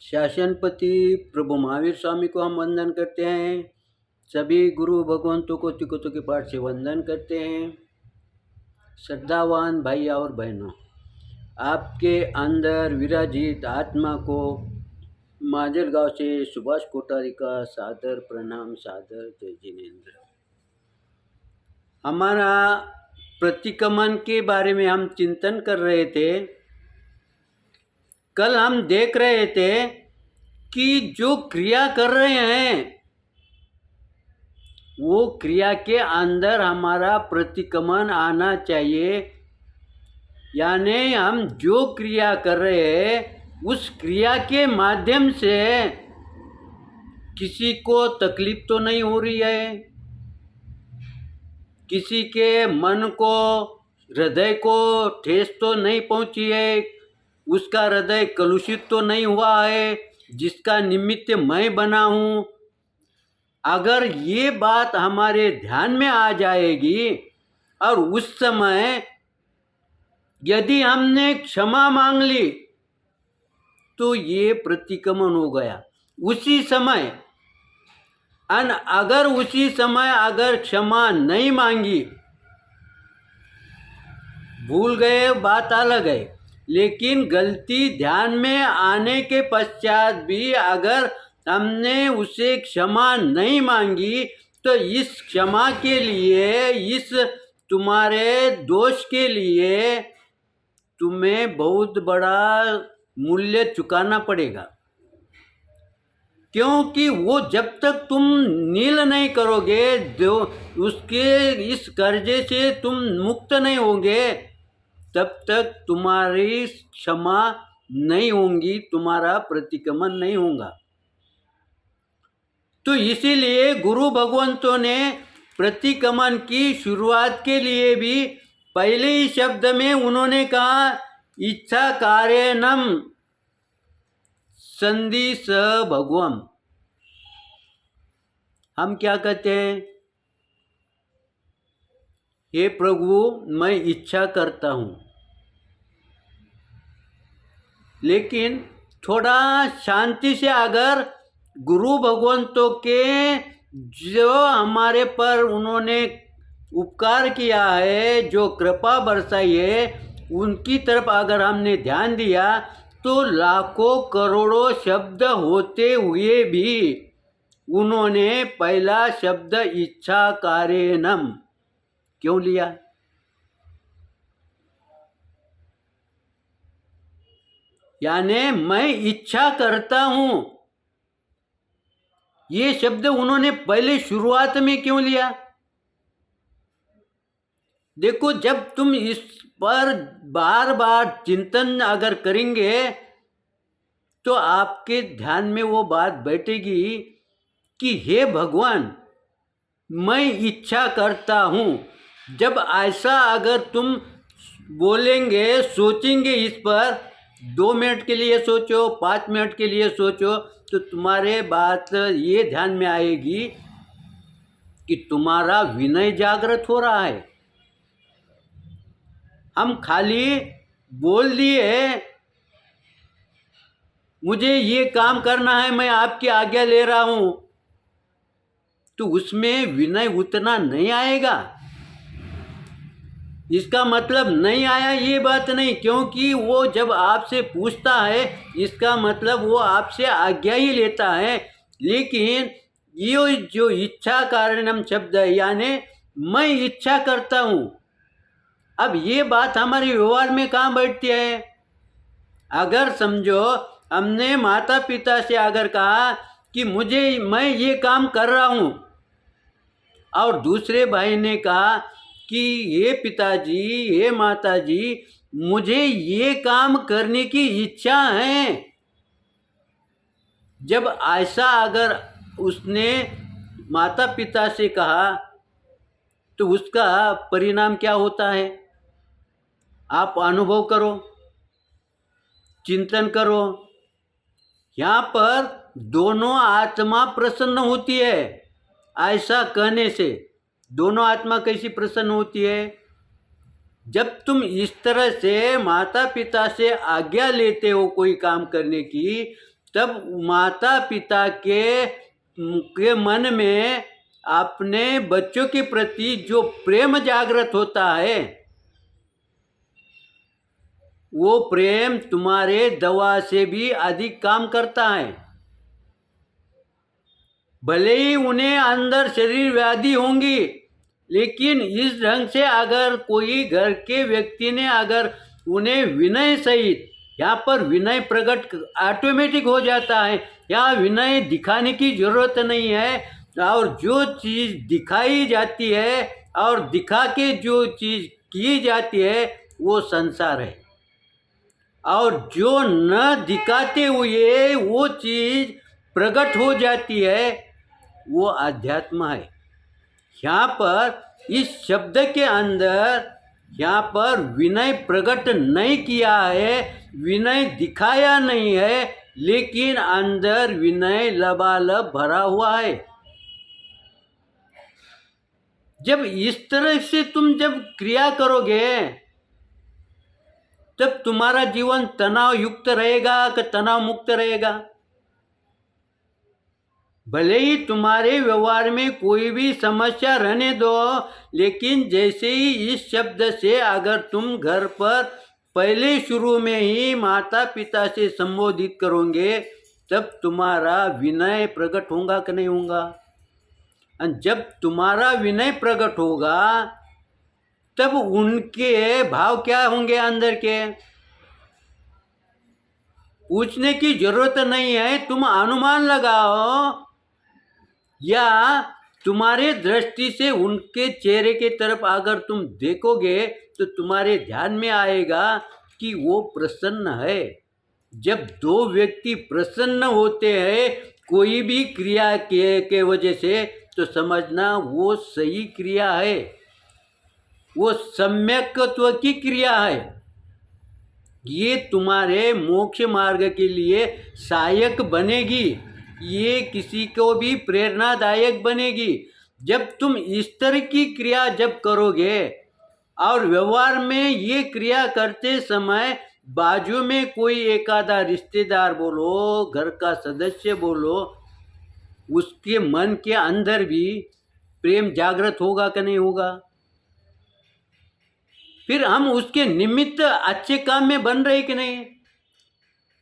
शासनपति प्रभु महावीर स्वामी को हम वंदन करते हैं। सभी गुरु भगवंतों को तिकोतों के पाठ से वंदन करते हैं। श्रद्धावान भाई और बहनों, आपके अंदर विराजित आत्मा को माजलगांव से सुभाष कोठारी का सादर प्रणाम, सादर जय जिनेन्द्र। हमारा प्रतिक्रमण के बारे में हम चिंतन कर रहे थे। कल हम देख रहे थे कि जो क्रिया कर रहे हैं वो क्रिया के अंदर हमारा प्रतिक्रमण आना चाहिए। यानी हम जो क्रिया कर रहे हैं उस क्रिया के माध्यम से किसी को तकलीफ तो नहीं हो रही है, किसी के मन को, हृदय को ठेस तो नहीं पहुंची है, उसका हृदय कलुषित तो नहीं हुआ है जिसका निमित्त मैं बना हूँ। अगर ये बात हमारे ध्यान में आ जाएगी और उस समय यदि हमने क्षमा मांग ली तो ये प्रतिक्रमण हो गया उसी समय। अगर उसी समय अगर क्षमा नहीं मांगी, भूल गए बात अलग है, लेकिन गलती ध्यान में आने के पश्चात भी अगर हमने उसे क्षमा नहीं मांगी तो इस क्षमा के लिए, इस तुम्हारे दोष के लिए तुम्हें बहुत बड़ा मूल्य चुकाना पड़ेगा। क्योंकि वो जब तक तुम नील नहीं करोगे, जो उसके इस कर्जे से तुम मुक्त नहीं होंगे, तब तक तुम्हारी क्षमा नहीं होगी, तुम्हारा प्रतिक्रमण नहीं होगा। तो इसीलिए गुरु भगवंतों ने प्रतिक्रमण की शुरुआत के लिए भी पहले ही शब्द में उन्होंने कहा इच्छा कार्यनम संधि स भगवम। हम क्या कहते हैं? हे प्रभु, मैं इच्छा करता हूँ, लेकिन थोड़ा शांति से अगर गुरु भगवंतों के जो हमारे पर उन्होंने उपकार किया है, जो कृपा बरसाई है, उनकी तरफ अगर हमने ध्यान दिया तो लाखों करोड़ों शब्द होते हुए भी उन्होंने पहला शब्द इच्छा कार्यनम क्यों लिया? यानी मैं इच्छा करता हूं, ये शब्द उन्होंने पहले शुरुआत में क्यों लिया? देखो, जब तुम इस पर बार बार चिंतन अगर करेंगे तो आपके ध्यान में वो बात बैठेगी कि हे भगवान, मैं इच्छा करता हूँ। जब ऐसा अगर तुम बोलेंगे, सोचेंगे, इस पर 2 मिनट के लिए सोचो, 5 मिनट के लिए सोचो, तो तुम्हारे बात ये ध्यान में आएगी कि तुम्हारा विनय जागृत हो रहा है। हम खाली बोल दिए मुझे ये काम करना है, मैं आपकी आज्ञा ले रहा हूं, तो उसमें विनय उतना नहीं आएगा। इसका मतलब नहीं आया ये बात नहीं, क्योंकि वो जब आपसे पूछता है इसका मतलब वो आपसे आज्ञा ही लेता है। लेकिन ये जो इच्छा कारणम शब्द है, यानी मैं इच्छा करता हूँ, अब ये बात हमारे व्यवहार में कहाँ बैठती है? अगर समझो हमने माता पिता से अगर कहा कि मैं ये काम कर रहा हूँ, और दूसरे भाई ने कहा कि ये पिताजी, ये माताजी, मुझे ये काम करने की इच्छा है। जब ऐसा अगर उसने माता पिता से कहा तो उसका परिणाम क्या होता है? आप अनुभव करो, चिंतन करो। यहाँ पर दोनों आत्मा प्रसन्न होती है। ऐसा कहने से दोनों आत्मा कैसी प्रसन्न होती है? जब तुम इस तरह से माता पिता से आज्ञा लेते हो कोई काम करने की, तब माता पिता के मन में अपने बच्चों के प्रति जो प्रेम जागृत होता है, वो प्रेम तुम्हारे दवा से भी अधिक काम करता है। भले ही उन्हें अंदर शरीर व्याधि होंगी, लेकिन इस ढंग से अगर कोई घर के व्यक्ति ने अगर उन्हें विनय सहित, यहाँ पर विनय प्रकट ऑटोमेटिक हो जाता है, यहाँ विनय दिखाने की जरूरत नहीं है। और जो चीज़ दिखाई जाती है और दिखा के जो चीज़ की जाती है वो संसार है, और जो न दिखाते हुए वो चीज़ प्रकट हो जाती है वो अध्यात्म है। यहाँ पर इस शब्द के अंदर यहाँ पर विनय प्रकट नहीं किया है, विनय दिखाया नहीं है, लेकिन अंदर विनय लबालब भरा हुआ है। जब इस तरह से तुम जब क्रिया करोगे तब तुम्हारा जीवन तनाव युक्त रहेगा कि तनाव मुक्त रहेगा। भले ही तुम्हारे व्यवहार में कोई भी समस्या रहने दो, लेकिन जैसे ही इस शब्द से अगर तुम घर पर पहले शुरू में ही माता पिता से संबोधित करोगे तब तुम्हारा विनय प्रकट होगा कि नहीं होगा। और जब तुम्हारा विनय प्रकट होगा तब उनके भाव क्या होंगे अंदर के, पूछने की जरूरत नहीं है, तुम अनुमान लगाओ या तुम्हारे दृष्टि से उनके चेहरे के तरफ अगर तुम देखोगे तो तुम्हारे ध्यान में आएगा कि वो प्रसन्न है। जब दो व्यक्ति प्रसन्न होते हैं कोई भी क्रिया के वजह से, तो समझना वो सही क्रिया है, वो सम्यकत्व की क्रिया है। ये तुम्हारे मोक्ष मार्ग के लिए सहायक बनेगी, ये किसी को भी प्रेरणादायक बनेगी। जब तुम इस तरह की क्रिया जब करोगे और व्यवहार में ये क्रिया करते समय बाजू में कोई एक आधा रिश्तेदार बोलो, घर का सदस्य बोलो, उसके मन के अंदर भी प्रेम जागृत होगा कि नहीं होगा। फिर हम उसके निमित्त अच्छे काम में बन रहे कि नहीं,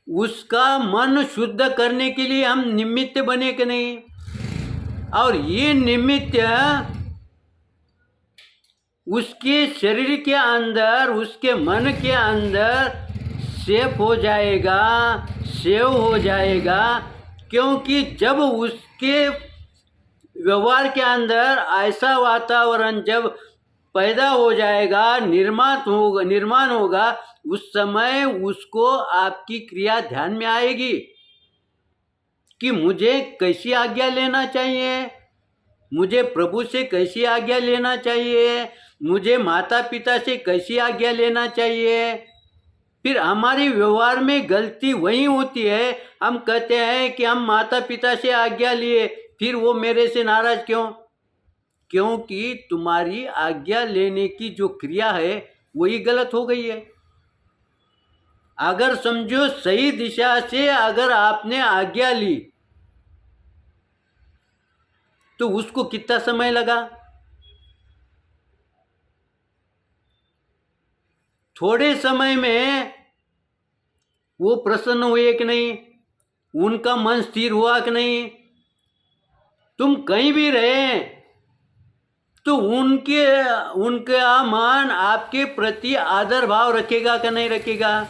उसका मन शुद्ध करने के लिए हम निमित्त बने कि नहीं। और ये निमित्त उसके शरीर के अंदर, उसके मन के अंदर सेफ हो जाएगा, सेव हो जाएगा, क्योंकि जब उसके व्यवहार के अंदर ऐसा वातावरण जब पैदा हो जाएगा, निर्माण होगा, उस समय उसको आपकी क्रिया ध्यान में आएगी कि मुझे कैसी आज्ञा लेना चाहिए, मुझे प्रभु से कैसी आज्ञा लेना चाहिए, मुझे माता पिता से कैसी आज्ञा लेना चाहिए। फिर हमारी व्यवहार में गलती वही होती है, हम कहते हैं कि हम माता पिता से आज्ञा लिए, फिर वो मेरे से नाराज क्यों, क्योंकि तुम्हारी आज्ञा लेने की जो क्रिया है वही गलत हो गई है। अगर समझो सही दिशा से अगर आपने आज्ञा ली तो उसको कितना समय लगा, थोड़े समय में वो प्रसन्न हुए कि नहीं, उनका मन स्थिर हुआ कि नहीं। तुम कहीं भी रहे तो उनका मन आपके प्रति आदर भाव रखेगा कि नहीं रखेगा।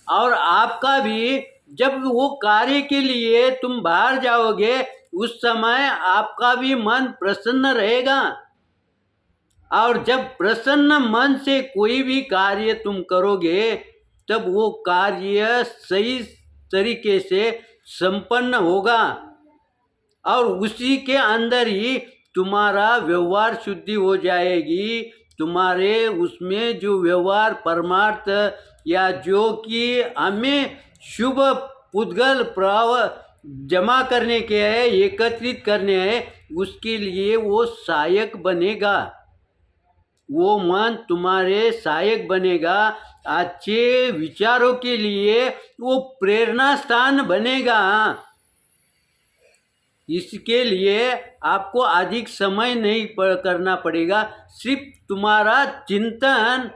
और आपका भी जब वो कार्य के लिए तुम बाहर जाओगे उस समय आपका भी मन प्रसन्न रहेगा। और जब प्रसन्न मन से कोई भी कार्य तुम करोगे तब वो कार्य सही तरीके से संपन्न होगा, और उसी के अंदर ही तुम्हारा व्यवहार शुद्धि हो जाएगी। तुम्हारे उसमें जो व्यवहार परमार्थ या जो कि हमें शुभ पुद्गल प्रभाव जमा करने के हैं, एकत्रित करने हैं, उसके लिए वो सहायक बनेगा, वो मन तुम्हारे सहायक बनेगा। अच्छे विचारों के लिए वो प्रेरणा स्थान बनेगा। इसके लिए आपको अधिक समय नहीं करना पड़ेगा, सिर्फ तुम्हारा चिंतन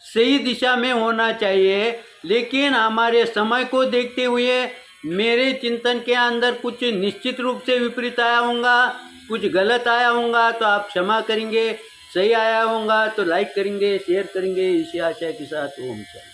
सही दिशा में होना चाहिए। लेकिन हमारे समय को देखते हुए मेरे चिंतन के अंदर कुछ निश्चित रूप से विपरीत आया होगा, कुछ गलत आया होगा तो आप क्षमा करेंगे, सही आया होगा तो लाइक करेंगे, शेयर करेंगे। इसी आशा के साथ ओम शांति।